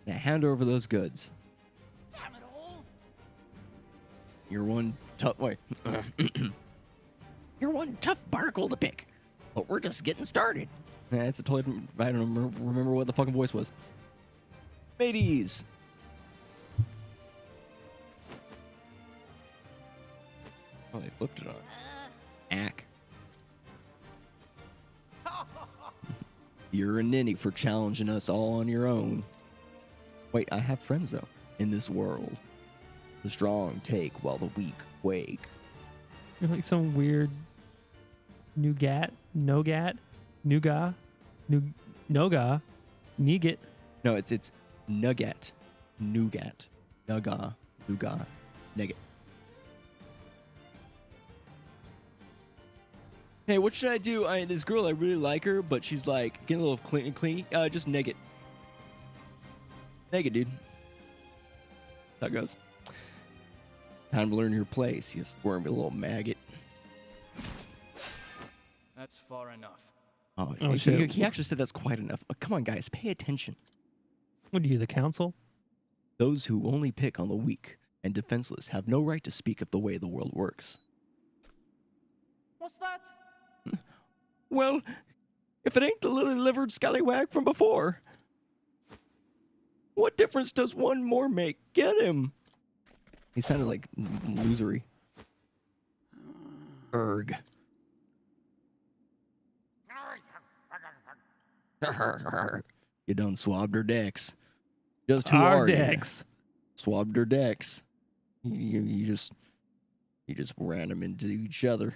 Now hand over those goods. Damn it all! You're one tough wait. You're one tough barnacle to pick. But we're just getting started. Nah, it's a totally. I don't remember what the fucking voice was. Mateys. Oh, they flipped it on. Ack. You're a ninny for challenging us all on your own. Wait, I have friends though in this world. The strong take while the weak wake. You're like some weird nougat, nougat, nougat, nougat, nougat. No, it's nugget, nougat, nougat, nougat, nugget. Hey, what should I do? This girl, I really like her, but she's like getting a little clingy. Just nugget. Nugget, dude. That goes. Time to learn your place, you squirmy little maggot. That's far enough. Oh, Oh, shit. he actually said that's quite enough. Oh, come on, guys, pay attention. What are you, the council? Those who only pick on the weak and defenseless have no right to speak of the way the world works. What's that? Well, if it ain't the lily-livered scallywag from before, what difference does one more make? Get him! He sounded like losery. Erg. You done swabbed her decks. Just who Our are you? decks. Swabbed her decks. You just ran them into each other.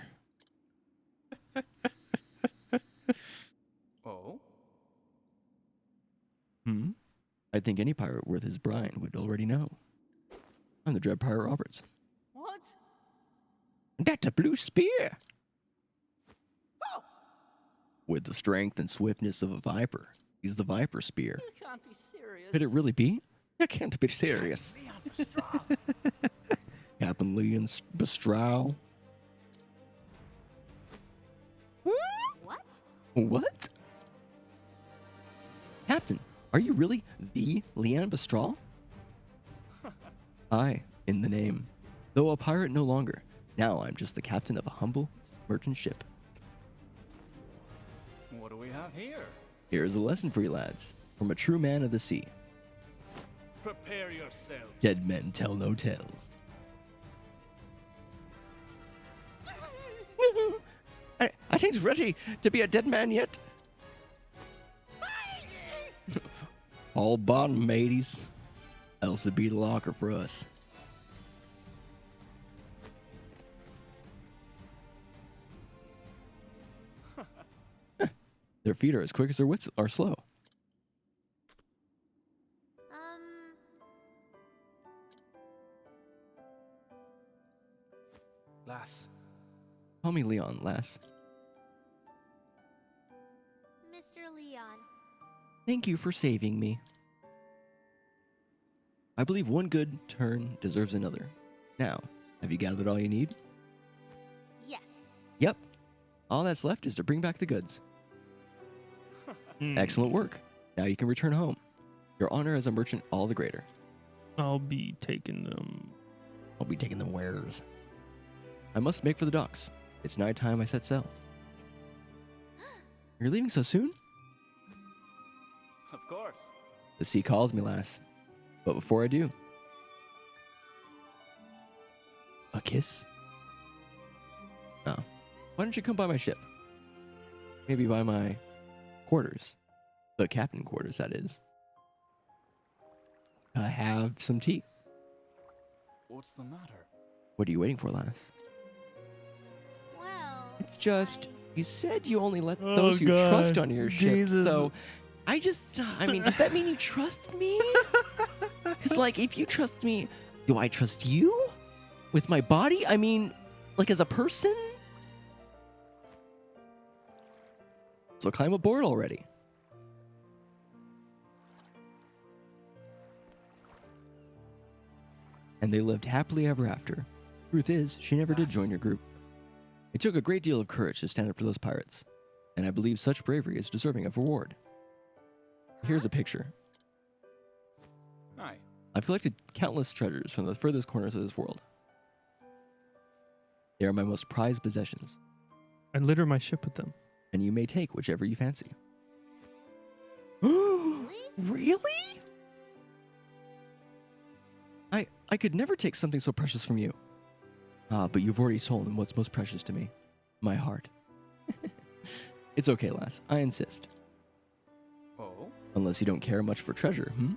Oh? I think any pirate worth his brine would already know. I'm the Dread Pirate Roberts. What? That's a blue spear! Oh! With the strength and swiftness of a viper. He's the Viper Spear. You can't be serious. Could it really be? I can't be serious. Captain Leon Bestral. What? What? Captain, are you really the Leon Bestral? I, in the name. Though a pirate no longer, now I'm just the captain of a humble merchant ship. What do we have here? Here's a lesson for you lads, from a true man of the sea. Prepare yourselves. Dead men tell no tales. I think it's ready to be a dead man yet. All bottom, mateys. Else it'd be the locker for us. Their feet are as quick as their wits are slow. Lass. Call me Leon, lass. Mr. Leon. Thank you for saving me. I believe one good turn deserves another. Now, have you gathered all you need? Yes. Yep. All that's left is to bring back the goods. Excellent work. Now you can return home. Your honor as a merchant all the greater. I'll be taking them. I'll be taking them wares. I must make for the docks. It's night time I set sail. You're leaving so soon? Of course. The sea calls me, lass. But before I do, a kiss? Oh. Why don't you come by my ship? Maybe by my quarters. The captain quarters, that is. Have some tea. What's the matter? What are you waiting for, lass? Well, It's just, you said you only let Oh, those you God. trust on your ship, Jesus. so I mean, does that mean you trust me? Because, like, if you trust me, do I trust you? With my body? I mean, like, as a person? So climb aboard already. And they lived happily ever after. Truth is, she never did join your group. It took a great deal of courage to stand up to those pirates, and I believe such bravery is deserving of reward. Here's a picture. I've collected countless treasures from the furthest corners of this world. They are my most prized possessions, I litter my ship with them. and you may take whichever you fancy. Really? Really? I could never take something so precious from you. But you've already stolen what's most precious to me. My heart. It's okay, lass. I insist. Oh? Unless you don't care much for treasure, hmm?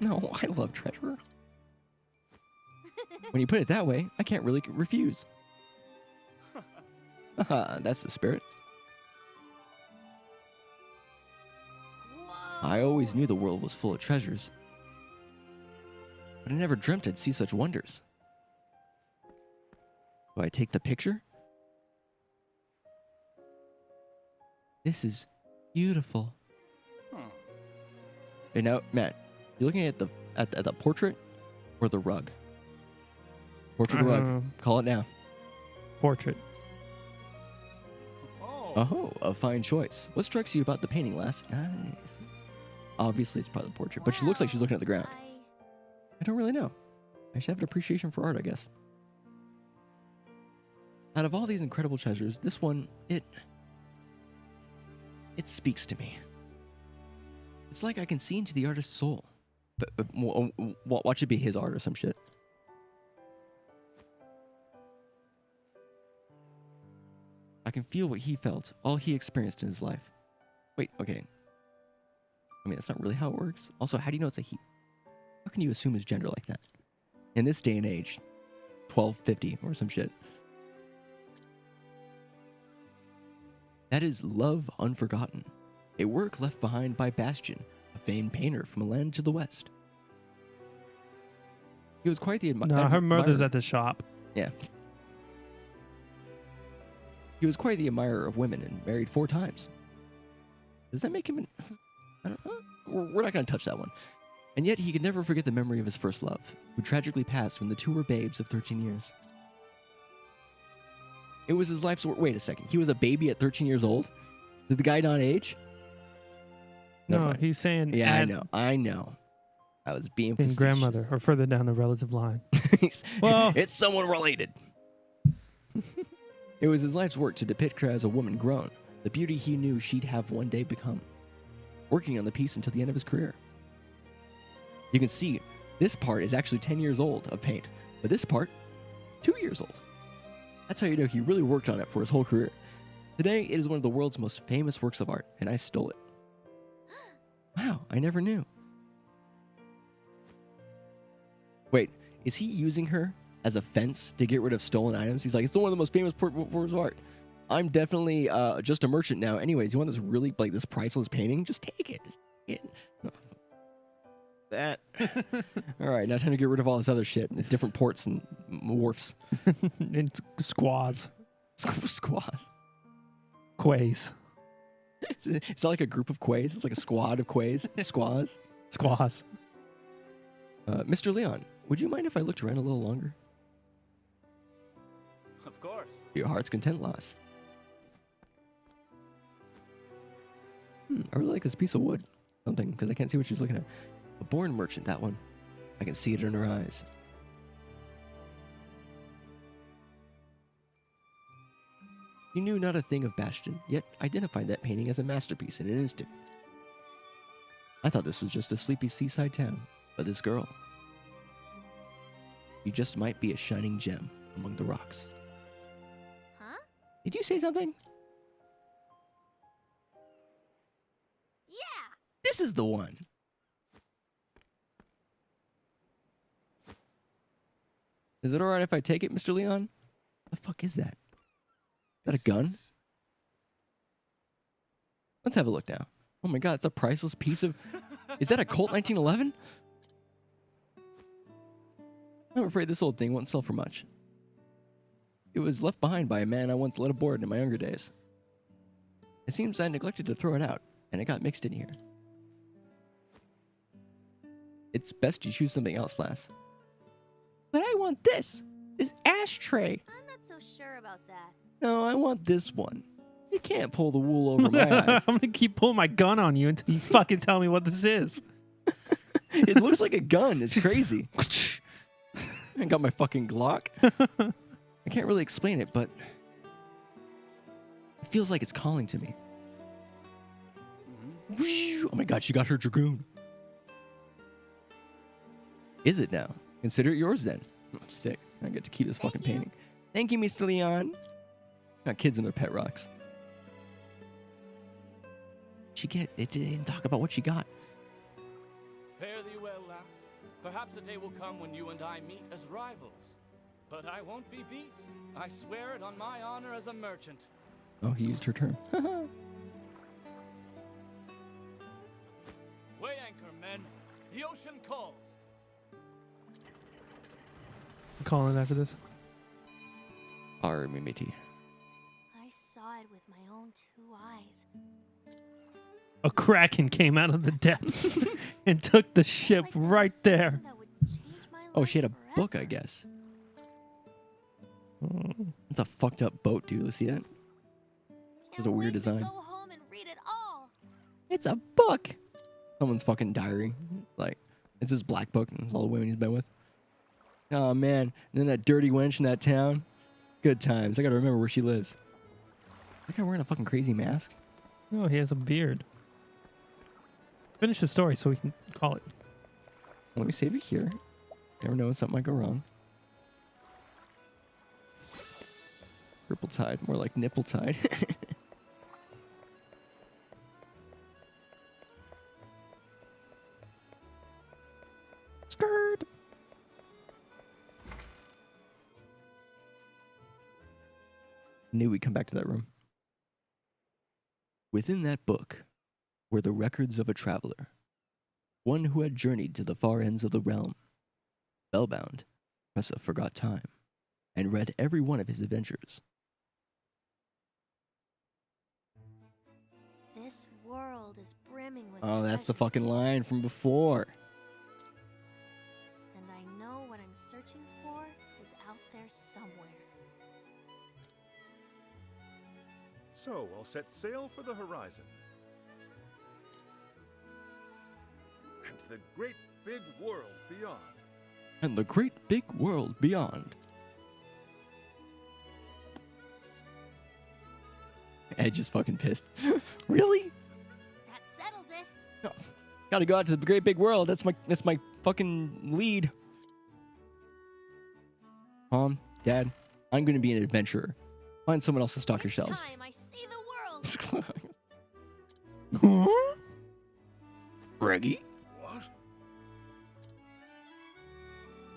No, I love treasure. When you put it that way, I can't really refuse. Haha, that's the spirit. Whoa. I always knew the world was full of treasures, but I never dreamt I'd see such wonders. Do I take the picture? This is beautiful. Huh. Okay, now, Matt, you're looking at the portrait or the rug? Portrait or rug? Call it now. Portrait. Oh. Oh, a fine choice. What strikes you about the painting, lass? Nice. Obviously, it's probably the portrait, but she looks like she's looking at the ground. I don't really know. I should have an appreciation for art, I guess. Out of all these incredible treasures, this one, it speaks to me. It's like I can see into the artist's soul. But watch it be his art or some shit. I can feel what he felt, all he experienced in his life. Wait, okay. I mean, that's not really how it works. Also, how do you know it's a he? How can you assume his gender like that? In this day and age, 1250 or some shit. That is Love Unforgotten, a work left behind by Bastian, a famed painter from a land to the west. He was quite the No, her mother's at the shop. Yeah. He was quite the admirer of women and married 4 times. Does that make him I don't know. We're not going to touch that one. And yet he could never forget the memory of his first love, who tragically passed when the two were babes of 13 years. It was his life's work. Wait a second. He was a baby at 13 years old? Did the guy not age? Never No, mind. he's saying Yeah, I know. I was being in facetious. grandmother or further down the relative line. Well, it's someone related. It was his life's work to depict her as a woman grown, the beauty he knew she'd have one day become, working on the piece until the end of his career. You can see this part is actually 10 years old of paint, but this part, 2 years old. That's how you know he really worked on it for his whole career. Today, it is one of the world's most famous works of art, and I stole it. Wow, I never knew. Wait, is he using her as a fence to get rid of stolen items? He's like, it's one of the most famous works of art. I'm definitely just a merchant now. Anyways, you want this really, like, this priceless painting? Just take it. Just take it. That. All right, now time to get rid of all this other shit. Different ports and wharfs. It's squaws. Squaws. Quays. Is that like a group of quays? It's like a squad of quays? Squaws? Squaws. Mr. Leon, would you mind if I looked around a little longer? Of course. Your heart's content, lass. I really like this piece of wood. Something, because I can't see what she's looking at. A born merchant, that one. I can see it in her eyes. He knew not a thing of Bastion, yet identified that painting as a masterpiece in an instant. I thought this was just a sleepy seaside town, but this girl, she just might be a shining gem among the rocks. Huh? Did you say something? Yeah. This is the one. Is it alright if I take it, Mr. Leon? The fuck is that? Is that a gun? Let's have a look now. Oh my god, it's a priceless piece of... Is that a Colt 1911? I'm afraid this old thing won't sell for much. It was left behind by a man I once led aboard in my younger days. It seems I neglected to throw it out, and it got mixed in here. It's best you choose something else, lass. But I want this ashtray. I'm not so sure about that. No, I want this one. You can't pull the wool over my eyes. I'm gonna keep pulling my gun on you until you fucking tell me what this is. It looks like a gun. It's crazy. I got my fucking Glock. I can't really explain it, but it feels like it's calling to me. Oh my god, she got her Dragoon. Is it now? Consider it yours then. Oh, sick. I get to keep this fucking painting. Thank you, Mr. Leon. Got kids in their pet rocks. It didn't talk about what she got. Fare thee well, lass. Perhaps a day will come when you and I meet as rivals. But I won't be beat. I swear it on my honor as a merchant. Oh, he used her term. Weigh anchor, men. The ocean calls. I'm calling it after this. Mimiti. I saw it with my own 2 eyes. A kraken came out of the depths and took the ship Like right something there. that would change my Oh, life she had a book, I forever. guess. It's a fucked up boat, dude. You see that? Can't a weird wait to design. Go home and read it all. It's a book. Someone's fucking diary. Like, it's this black book, and it's all the women he's been with. Oh, man. And then that dirty wench in that town. Good times. I gotta remember where she lives. That guy wearing a fucking crazy mask? Oh, he has a beard. Finish the story so we can call it. Let me save it here. Never know when something might go wrong. Purple tide, more like nipple tide. Skirt. Knew we'd come back to that room. Within that book were the records of a traveler, one who had journeyed to the far ends of the realm. Spellbound, Tressa forgot time and read every one of his adventures. This world is brimming with Oh, that's the treasures, fucking line from before. and I know what I'm searching for is out there somewhere. So I'll set sail for the horizon. And the great big world beyond. And the great big world beyond. Edge is fucking pissed. Really? That settles it. Gotta go out to the great big world. That's my fucking lead. Mom, Dad, I'm gonna be an adventurer. Find someone else to stock your Next shelves. time I see the world. Reggie? What?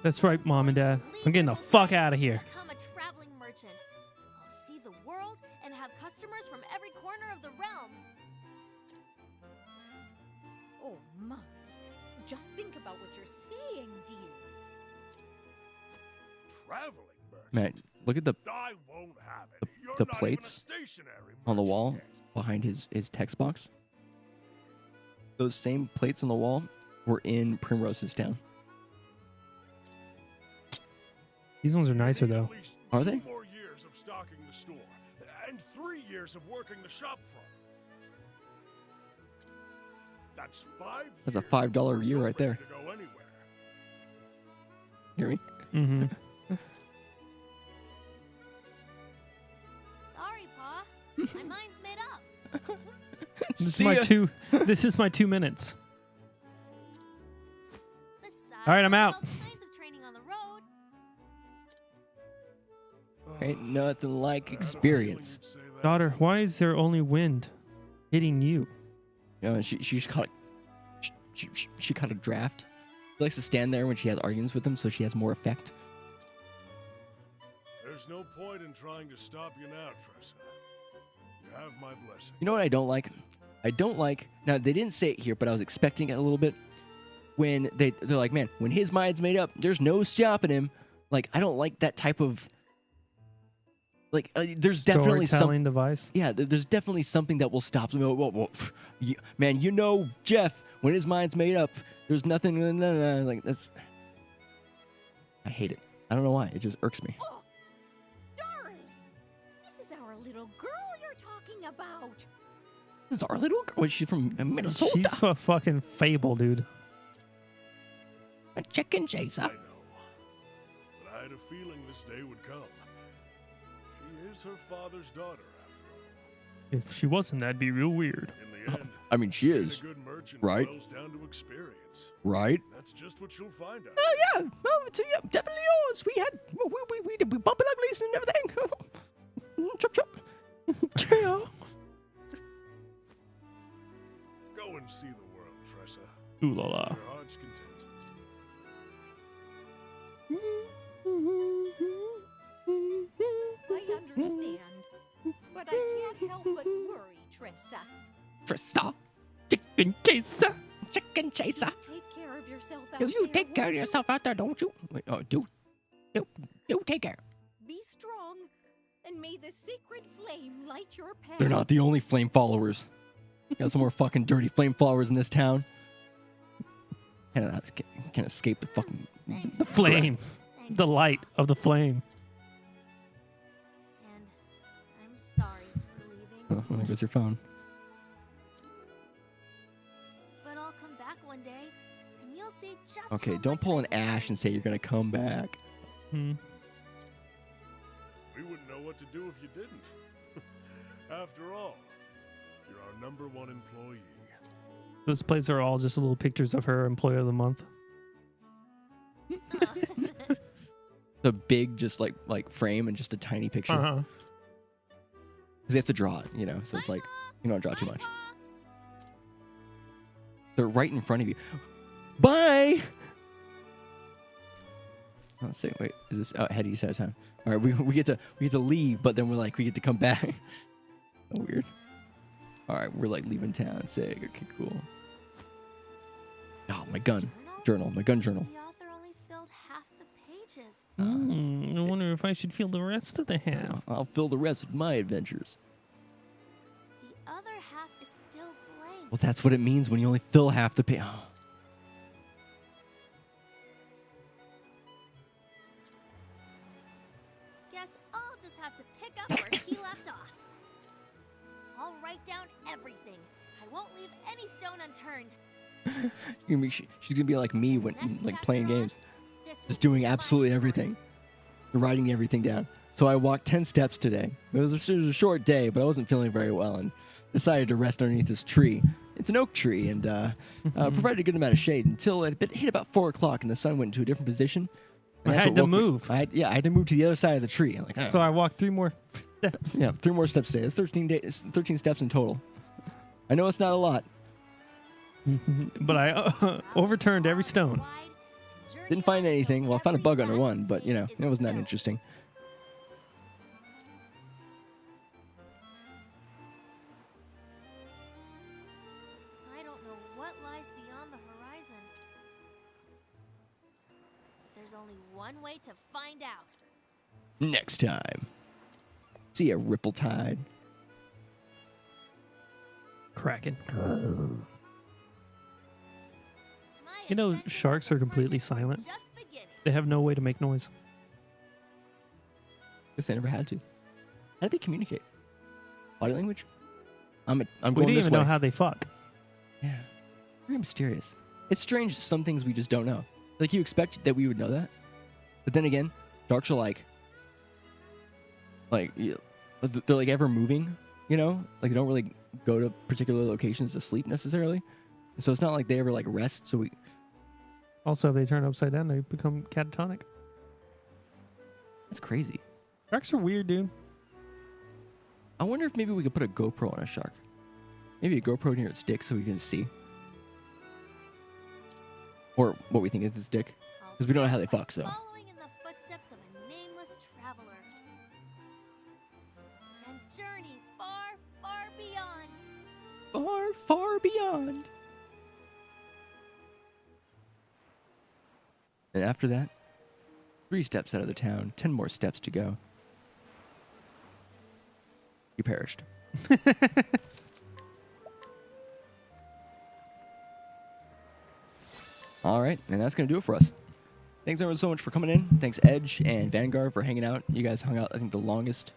That's right, Mom and Dad. I'm getting the fuck out of here. Become a traveling merchant. I'll see the world and have customers from every corner of the realm. Oh my. Just think about what you're saying, dear. Traveling merchant? Man, look at the I won't have it. You're the not plates even a stationary on the merchant wall yet. behind his text box. Those same plates on the wall were in Primrose's town. These ones are nicer Need though. At least Are 2 they? more years of stocking the store, and 3 years of working the shop front. That's 5 That's a years $5 a before year you're right there. ready to go anywhere. Hear me? Mm-hmm. Sorry, Pa. My mind's made up. This is my 2 minutes. Besides, All right, I'm I out. had all kinds of training on the road. Ain't nothing like I had a experience. feeling you'd say that. Daughter, why is there only wind hitting you? You know, and she just caught she caught a draft. She likes to stand there when she has arguments with him, so she has more effect. There's no point in trying to stop you now, Tressa. You have my blessing. You know what I don't like? I don't like. Now they didn't say it here, but I was expecting it a little bit. When they're like, man, when his mind's made up, there's no stopping him. Like, I don't like that type of. Like, there's definitely some. Storytelling device. Yeah, there's definitely something that will stop him. Whoa, man, you know, Jeff, when his mind's made up, there's nothing. Like, that's. I hate it. I don't know why. It just irks me. Oh, darling! This is our little girl you're talking about? This is our little girl. She's from Minnesota. She's a fucking fable, dude. A chicken chaser. I know. But I had a feeling this day would come. She is her father's daughter, after all. If she wasn't, that'd be real weird. In the end, I mean, she being is. a good merchant right? boils down to experience. Right? That's just what you'll find out. Oh, yeah. Oh, it's definitely yours. We had, we bumping uglies and everything. Chop, chop. Chill. Go and see the world, Tressa. Ooh la la. To your heart's content. I understand. But I can't help but worry, Tressa. Trista. Chicken chaser. Chicken chaser. Take care of yourself out Do you there, take care of won't you? yourself out there, don't you? Wait, oh, do take care. Be strong, and may the sacred flame light your path. They're not the only flame followers. Got some more fucking dirty flame followers in this town. Can't escape the fucking Thanks. The flame. Thanks. The light of the flame. And I'm sorry for leaving. Oh, there goes your phone. But I'll come back one day, and you'll see just Okay, how don't much pull I an Ash and say you're gonna come back. Hmm. We wouldn't know what to do if you didn't. After all, you're our #1 employee. Those plays are all just little pictures of her employee of the month. The big, just like frame and just a tiny picture. Uh-huh. Because they have to draw it, you know. So it's like you don't draw too much. They're right in front of you. Bye. Oh, say, wait, is this ahead of you time? All right, we get to leave, but then we get to come back. Oh, weird. All right, we're like leaving town. Sick. Okay, cool. Oh, my gun journal. My gun journal. The author only filled half the pages. I wonder if I should feel the rest of the half. I'll fill the rest with my adventures. The other half is still blank. Well, that's what it means when you only fill half the page. Oh. Guess I'll just have to pick up where he left off. I'll write down everything. I won't leave any stone unturned. She's gonna be like me when Next like chapter playing on, games, this will just be doing my absolutely story. everything, writing everything down. So I walked 10 steps today. It was a short day, but I wasn't feeling very well and decided to rest underneath this tree. It's an oak tree and provided a good amount of shade until it hit about 4 o'clock and the sun went into a different position. And I that's had what to woke me- move. I had to move to the other side of the tree. I'm like, oh. So I walked 3 more steps. Yeah, 3 more steps today. It's 13 steps in total. I know it's not a lot. But I overturned every stone. Wide, journey Didn't find until anything. Well, I found a bug every under last one, but you know, page it is wasn't that filled. interesting. I don't know what lies beyond the horizon. There's only one way to find out. Next time. See ya, Ripple Tide. Kraken. My You know, adventures sharks as a are completely merchant are silent. just beginning. They have no way to make noise. Guess they never had to. How do they communicate? Body language? I'm We going didn't this even way. know how they fuck. Yeah. Very mysterious. It's strange, some things we just don't know. Like, you expect that we would know that. But then again, sharks are they're like ever moving, you know? Like, they don't really go to particular locations to sleep necessarily. So it's not like they ever like rest. So we, Also, if they turn upside down, they become catatonic. that's crazy. Sharks are weird, dude. I wonder if maybe we could put a GoPro on a shark. Maybe a GoPro near its dick so we can see. Or what we think is its dick. I'll 'Cause we don't know how they start fuck, so. by Following in the footsteps of a nameless traveler. And journey far, far beyond. Far, far beyond. And after that, 3 steps out of the town, 10 more steps to go. You perished. All right, and that's going to do it for us. Thanks everyone so much for coming in. Thanks Edge and Vanguard for hanging out. You guys hung out, I think, the longest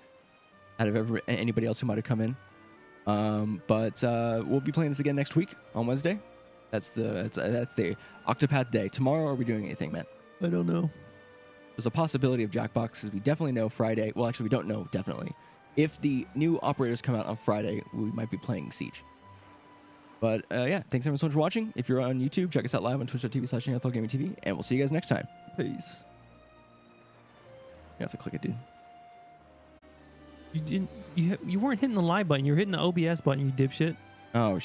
out of anybody else who might have come in. But we'll be playing this again next week on Wednesday. That's the Octopath day. Tomorrow, are we doing anything, man? I don't know. There's a possibility of Jackbox, because we definitely know Friday. Well, actually, we don't know definitely. If the new operators come out on Friday, we might be playing Siege. But yeah, thanks everyone so much for watching. If you're on YouTube, check us out live on twitch.tv/NethalGamingTV, and we'll see you guys next time. Peace. You have to click it, dude. You didn't. You weren't hitting the live button. You were hitting the OBS button. You dipshit. Oh,